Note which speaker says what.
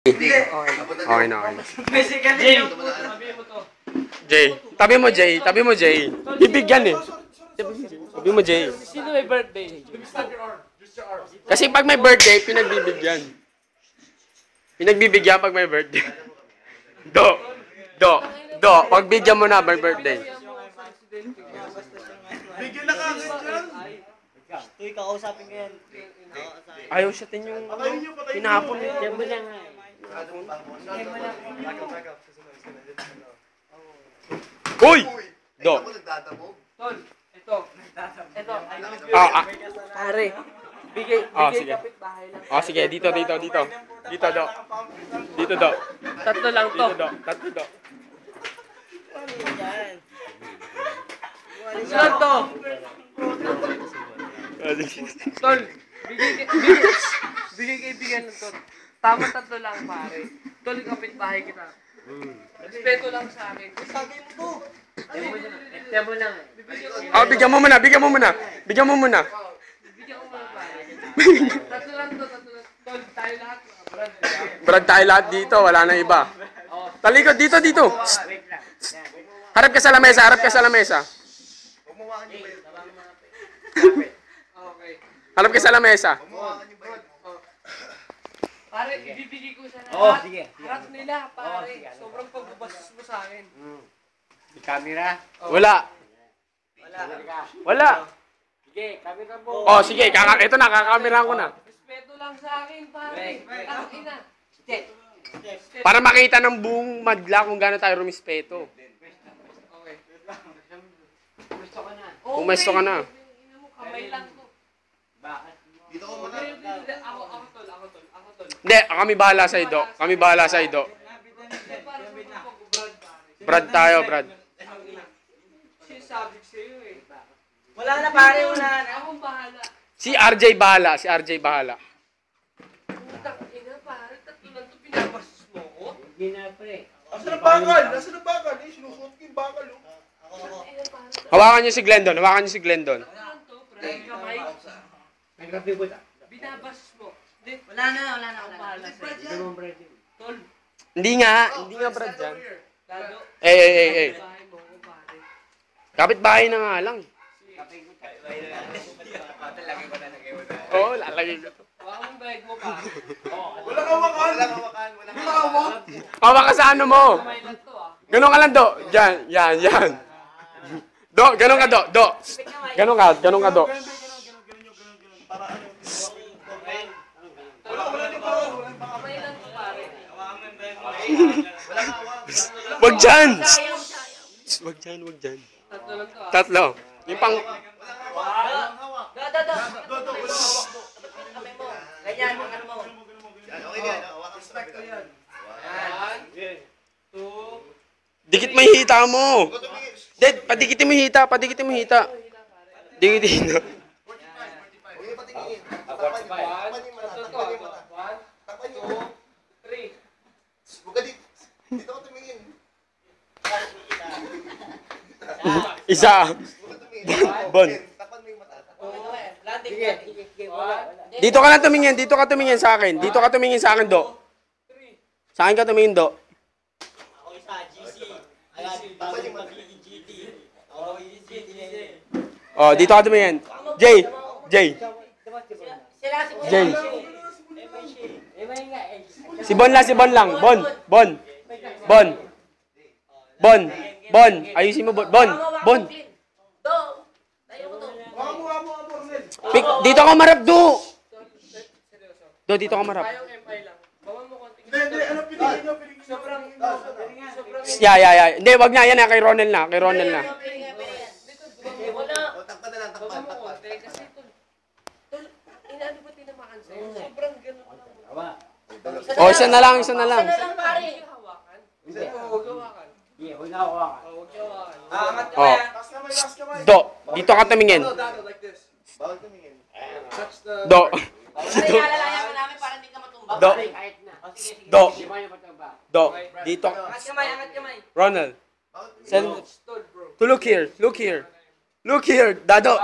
Speaker 1: Okay na, okay na. Jay, tabi mo Jay, tabi mo Jay. Bibigyan eh. Tabi mo Jay.
Speaker 2: Sino may birthday?
Speaker 1: Kasi pag may birthday, pinagbibigyan. Pinagbibigyan pag may birthday. Do. Pagbigyan mo na pag birthday.
Speaker 3: Bigyan na kagad yan.
Speaker 2: Tuy, kakausapin ko yan.
Speaker 1: Ayaw siya tin yung hinahapon niya.
Speaker 2: Diyan mo lang nga eh.
Speaker 1: Uy! Do.
Speaker 2: Tol, ito. Pare, bigay
Speaker 1: Sige.
Speaker 2: kapitbahay lang.
Speaker 1: Sige, dito. Dito, Do. Dito, Do.
Speaker 2: Tatlo lang to.
Speaker 1: Dito, Do. Tatlo, Do.
Speaker 2: Saan to? Tol, bigay kaibigan ng to. Tama tatlo lang pare. Tol, kapitbahay kita. Respeto lang sa akin. Sabi mo to. Diyan mo lang eh.
Speaker 1: Bigyan mo muna.
Speaker 2: Bigyan ko muna pare. Tatlo lang to. Tol, tayo lahat.
Speaker 1: Brad tayo lahat dito, wala na iba. Talikod, dito.
Speaker 2: Wait lang.
Speaker 1: Harap ka sa lamesa.
Speaker 2: Okay.
Speaker 1: Harap ka sa lamesa.
Speaker 2: Pare, ibibigay ko sa lahat.
Speaker 4: Sige.
Speaker 2: Harap nila, pare. Sobrang pagbabasos mo sa akin.
Speaker 4: Di camera?
Speaker 1: Wala.
Speaker 4: Sige, camera mo.
Speaker 1: Sige, ito na, kakamiraan ko na.
Speaker 2: Respeto lang sa akin, pare. Ang ina.
Speaker 1: Para makita ng buong madla kung gaano tayo rumispeto.
Speaker 2: Okay.
Speaker 4: Gusto ko na.
Speaker 1: Pumesto ka na.
Speaker 2: Ina mo, kamay lang to.
Speaker 4: Bakit?
Speaker 3: Dito ko muna.
Speaker 2: Ako tol.
Speaker 1: Hindi, kami bahala sa Ido. Brad tayo, Brad.
Speaker 2: Sinasabi sa'yo eh.
Speaker 4: Wala na pare, wala na.
Speaker 2: Akong bahala.
Speaker 1: Si RJ bahala.
Speaker 2: Putang ina, pare. Tatlo lang to. Pinabasos mo ko.
Speaker 4: Hindi na pre.
Speaker 3: Nasaan ang bakal? Sinusuot ko yung bakal.
Speaker 2: Ina, pare.
Speaker 1: Hawakan niyo si Glendon.
Speaker 2: Tatlo lang to, pre. Kamay.
Speaker 4: Nagkape ko ta.
Speaker 2: Binabasos mo. Hindi.
Speaker 4: Wala na.
Speaker 2: Akong bahala sa'yo.
Speaker 4: Ito mong bread.
Speaker 2: Tol.
Speaker 1: Hindi nga Brad dyan.
Speaker 2: Dado. Bahay mo ko, pare.
Speaker 1: Kapit-bahay na nga lang.
Speaker 4: Kape ko ta.
Speaker 1: Lalagay ko.
Speaker 2: Huwag mong bag mo, pare.
Speaker 3: Walang hawakan.
Speaker 1: Hawak ka sa ano mo.
Speaker 2: Kamay lang to, ah.
Speaker 1: Ganun ka lang, Do. Yan. Do, ganun ka, Do. Ganun ka, Do.
Speaker 3: Para ano?
Speaker 2: Kamay lang to, pare.
Speaker 1: Wag dyan. Wag dyan.
Speaker 2: Tatlo lang to, ah.
Speaker 1: Tatlo. Yung pang...
Speaker 4: Ganyan, ano mo?
Speaker 3: Okay yan. Respect ko yan.
Speaker 2: 1, 2,
Speaker 1: Dikit mo yung hita mo. Dad, padikitin mo yung hita. Dikitin mo.
Speaker 3: Huwag yung patingin.
Speaker 2: 1, tatlo to, ah. 1, 2, 3.
Speaker 3: Huwag ka dito ko tumingin.
Speaker 1: Isa. Bon.
Speaker 3: Tapan mo yung mata.
Speaker 1: Dito ka lang tumingin. Dito ka tumingin sa akin. Do. Sa akin ka tumingin, Do.
Speaker 4: Ako isa, GC. Ayan, bago yung mag-GT. Ako yung GT.
Speaker 1: Dito ka tumingin. Jay. Si Bon lang. Bon. Ayusin mo, Bon. Dito ka marap, Do. Do, dito ka marap.
Speaker 2: Tayong MI lang. Bawan mo konting.
Speaker 3: Hindi. Ano pinigin nyo?
Speaker 2: Sobrang
Speaker 1: Yeah. Hindi, wag na. Yan na, kay Ronel na.
Speaker 2: Dito, bawan
Speaker 3: Takpan na lang.
Speaker 2: mo konti. Kasi tol, inaano ba tinamaan sa'yo? Sobrang ganun lang.
Speaker 1: Isa na lang.
Speaker 2: Huwag niyo hawakan. Huwag hawakan.
Speaker 4: Hindi, huwag na ako ka.
Speaker 2: Huwag niyo hawakan.
Speaker 3: Last kamay.
Speaker 1: Do, dito ka tumingin.
Speaker 3: Like this. Bawal tumingin.
Speaker 2: Touch the...
Speaker 1: Do.
Speaker 4: Alalayan mo namin para hindi ka matumba.
Speaker 1: Do.
Speaker 4: Kahit na. Sige.
Speaker 1: Do.
Speaker 4: Di ba yung matumba?
Speaker 1: Do. Dito.
Speaker 2: Angat kamay.
Speaker 1: Ronald. Send
Speaker 2: Tol, bro.
Speaker 1: to look here. Dado.